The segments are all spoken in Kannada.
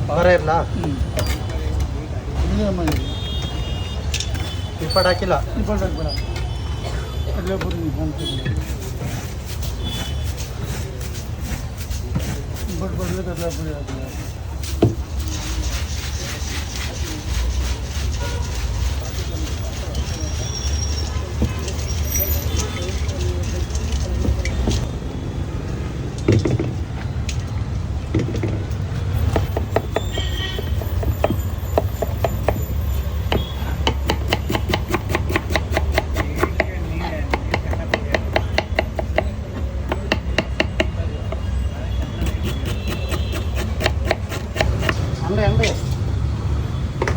ಖಾರ ಇರಲ್ಲ. ಇಪ್ಪಟ್ಟು ಹಾಕಿಲ್ಲ. ಇಪ್ಪಟ್ಟು ಹಾಕ್ಬೇಡ. ಕಡಲೆಪುರಿ ಇಪ್ಪಟ್ಟು ಬದಲು ಕಡಲೆಪುರಿ ಹಾಕಿಲ್ಲ. ಅಂಗಡಿ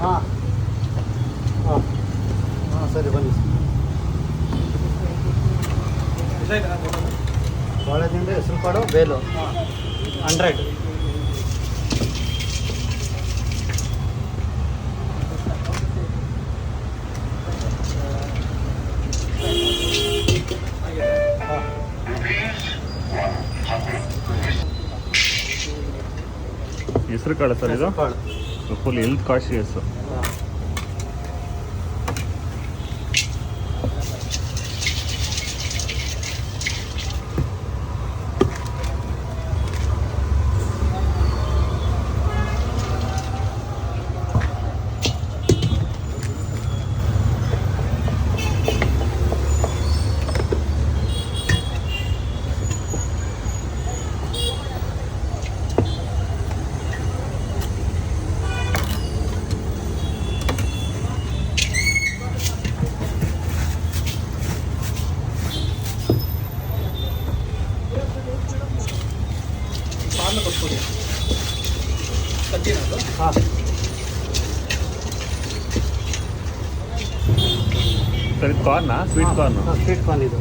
ಹಾಂ ಹಾಂ ಹಾಂ ಸರಿ ಬನ್ನಿ. ಬಾಳೆ ತಿಂಡಿ, ಹೆಸರು ಕಾಳು, ಬೇಲು 100. ಹೆಸರು ಕಾಳು ಸರ್ ಇದು? ಕಾಳು ಫುಲ್ ಹೆಲ್ತ್ ಕಾನ್ಶಿಯಸ್. ಹಾಂ ಸರ್ ಇದು ಕಾರ್ನಾ? Sweet corn? ಸ್ವೀಟ್ ಕಾರ್ನ್ ಇದು.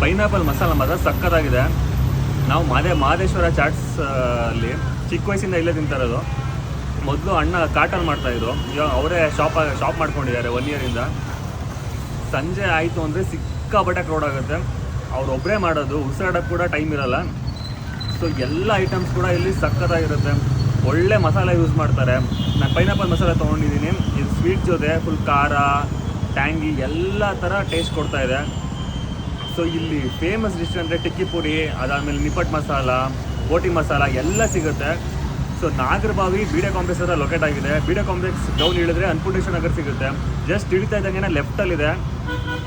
ಪೈನಾಪಲ್ ಮಸಾಲ ಮಾತ್ರ ಸಕ್ಕತ್ತಾಗಿದೆ. ನಾವು ಮಹದೇಶ್ವರ ಚಾಟ್ಸ್ ಅಲ್ಲಿ ಚಿಕ್ಕ ವಯಸ್ಸಿಂದ ಇಲ್ಲೇ ತಿಂತಾರೋದು. ಮೊದಲು ಅಣ್ಣ ಕಾಟನ್ ಮಾಡ್ತಾಯಿದ್ರು, ಇವಾಗ ಅವರೇ ಶಾಪ್ ಮಾಡ್ಕೊಂಡಿದ್ದಾರೆ 1 ಇಯರಿಂದ. ಸಂಜೆ ಆಯಿತು ಅಂದರೆ ಸಿಕ್ಕಾಪಟ್ಟೆ ಕ್ರೌಡ್ ಆಗುತ್ತೆ. ಅವರೊಬ್ಬರೇ ಮಾಡೋದು, ಉಸಿರಾಡೋಕ್ಕೆ ಕೂಡ ಟೈಮ್ ಇರೋಲ್ಲ. ಸೊ ಎಲ್ಲ ಐಟಮ್ಸ್ ಕೂಡ ಇಲ್ಲಿ ಸಕ್ಕತ್ತಾಗಿರುತ್ತೆ. ಒಳ್ಳೆ ಮಸಾಲೆ ಯೂಸ್ ಮಾಡ್ತಾರೆ. ನಾನು ಪೈನಾಪಲ್ ಮಸಾಲೆ ತೊಗೊಂಡಿದ್ದೀನಿ. ಇದು ಸ್ವೀಟ್ ಜೊತೆ ಫುಲ್ ಖಾರ, ಟ್ಯಾಂಗಿ ಎಲ್ಲ ಥರ ಟೇಸ್ಟ್ ಕೊಡ್ತಾಯಿದೆ. ಸೊ ಇಲ್ಲಿ ಫೇಮಸ್ ಡಿಶ್ ಅಂದರೆ ಟಿಕ್ಕಿ ಪುರಿ, ಅದಾದಮೇಲೆ ನಿಪ್ಪಟ್ಟು ಮಸಾಲ, ಬೋಟಿ ಮಸಾಲ ಎಲ್ಲ ಸಿಗುತ್ತೆ. So Nagarbhavi B D A complex ಹತ್ರ ಲೊಕೇಟ್ ಆಗಿದೆ. B D A complex down ಇಳಿದ್ರೆ ಅನ್ನಪೂರ್ಣೇಶ್ವರ ನಗರ ಸಿಗುತ್ತೆ. ಜಸ್ಟ್ ಇಳಿತಾ ಇದ್ದಂಗೆ ಲೆಫ್ಟಲ್ಲಿದೆ.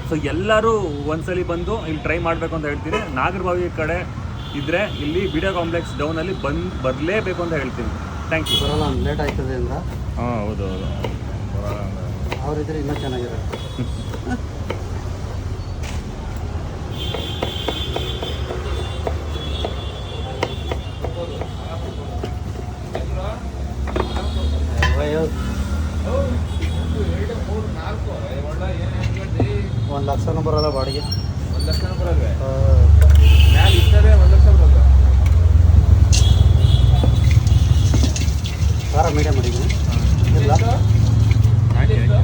ಸೊ ಎಲ್ಲರೂ ಒಂದ್ಸಲಿ ಬಂದು ಇಲ್ಲಿ ಟ್ರೈ ಮಾಡಬೇಕು ಅಂತ ಹೇಳ್ತೀನಿ. ನಾಗರಬಾವಿ ಕಡೆ ಇದ್ದರೆ ಇಲ್ಲಿ ಬಿ ಡಿ ಎ ಕಾಂಪ್ಲೆಕ್ಸ್ ಡೌನಲ್ಲಿ ಬರಲೇಬೇಕು ಅಂತ ಹೇಳ್ತೀನಿ. Thank you. ಬರೋಲ್ಲ, ಲೇಟ್ ಆಯ್ತದೆ ಅಂತ. ಹಾಂ ಹೌದು ಹೌದು, ಅವರಿದ್ರೆ ಇನ್ನೂ ಚೆನ್ನಾಗಿರುತ್ತೆ. ಒಂದು ಲಕ್ಷನೂ ಬರೋಲ್ಲ ಬಾಡಿಗೆ. 1 ಲಕ್ಷನೂ ಬರಲ್ವೇ? ಮ್ಯಾಲೆ ಇಷ್ಟೇ 1 ಲಕ್ಷ ಬರೋದು. ಖಾರ ಮೀಡಿಯಮ್ ಅಡಿಗೆ ಇಲ್ಲ. 9:30.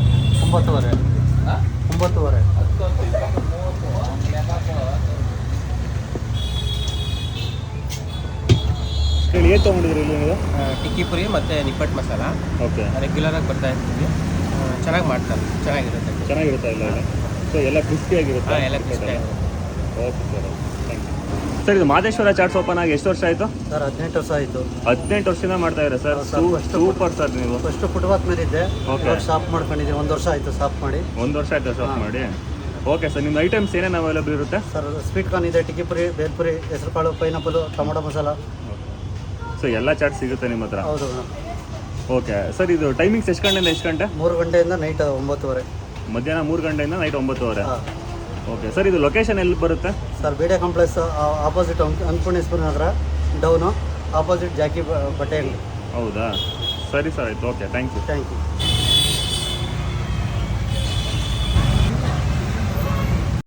9:30. ಹೇಳಿ, ಏನು ತೊಗೊಂಡಿದ್ರಿ ಇಲ್ಲಿ ನೀವು? ಟಿಕ್ಕಿ ಪುರಿ ಮತ್ತು ನಿಪ್ಪಟ್ಟು ಮಸಾಲ. ಓಕೆ. ರೆಗ್ಯುಲರಾಗಿ ಬರ್ತಾ ಇರ್ತೀವಿ. ಚೆನ್ನಾಗಿ ಮಾಡ್ತಾರೆ, ಚೆನ್ನಾಗಿರುತ್ತೆ. ಚೆನ್ನಾಗಿರುತ್ತಾ ಇಲ್ಲ? ಸೊ ಎಲ್ಲ ಕ್ರಿಸ್ಪಿ ಆಗಿರುತ್ತೆ. ಹಾಂ, ಎಲ್ಲ crispy okay sir, thank you sir. ಇದು ಮಾದೇಶ್ವರ ಚಾಟ್ಸ್ ಓಪನ್ ಆಗಿ ಎಷ್ಟು ವರ್ಷ ಆಯಿತು ಸರ್ 18 ವರ್ಷ ಆಯಿತು. 18 ವರ್ಷದಿಂದ ಮಾಡ್ತಾ ಇದ್ದಾರೆ ಸರ್. Super sir. ನೀವು ಫಸ್ಟ್ ಫುಟ್ಪಾತ್ ಮೇಲೆ ಇದ್ದೆ, Okay. ಶಾಪ್ ಮಾಡ್ಕೊಂಡಿದ್ದೀನಿ. 1 ವರ್ಷ ಆಯಿತು ಶಾಪ್ ಮಾಡಿ. 1 ವರ್ಷ ಆಯ್ತು ಶಾಪ್ ಮಾಡಿ. ಓಕೆ ಸರ್, ನಿಮ್ಮ ಐಟಮ್ಸ್ ಏನೇನು ಅವೈಲೇಬಲ್ ಇರುತ್ತೆ? ಸರ್ ಸ್ವೀಟ್ ಕಾರ್ನ್ ಇದೆ, ಟಿಕ್ಕಿ ಪುರಿ, ಬೇಲ್ಪುರಿ, ಹೆಸರುಕಾಳು, ಪೈನಾಪಲು, ಟೊಮೊಟೊ ಮಸಾಲ. ಸೊ ಎಲ್ಲ ಚಾಟ್ ಸಿಗುತ್ತೆ ನಿಮ್ಮ ಹತ್ರ? ಹೌದು. ಓಕೆ ಸರ್, ಇದು ಟೈಮಿಂಗ್ಸ್ ಎಷ್ಟು ಗಂಟೆಯಿಂದ ಎಷ್ಟು ಗಂಟೆ? 3 ಗಂಟೆಯಿಂದ ನೈಟ್ 9:30. ಮಧ್ಯಾಹ್ನ 3 ಗಂಟೆಯಿಂದ ನೈಟ್ 9:30. ಹಾಂ ಓಕೆ ಸರ್, ಇದು ಲೊಕೇಶನ್ ಎಲ್ಲಿ ಬರುತ್ತೆ? ಸರ್ ಬೇಡೆ complex opposite Annapoorneshwara Nagar down, opposite Jockey ಬಟ್ಟೆ ಅಂಗಡಿ. ಹೌದಾ, ಸರಿ ಸರ್, ಆಯಿತು. Okay, thank you. Thank you.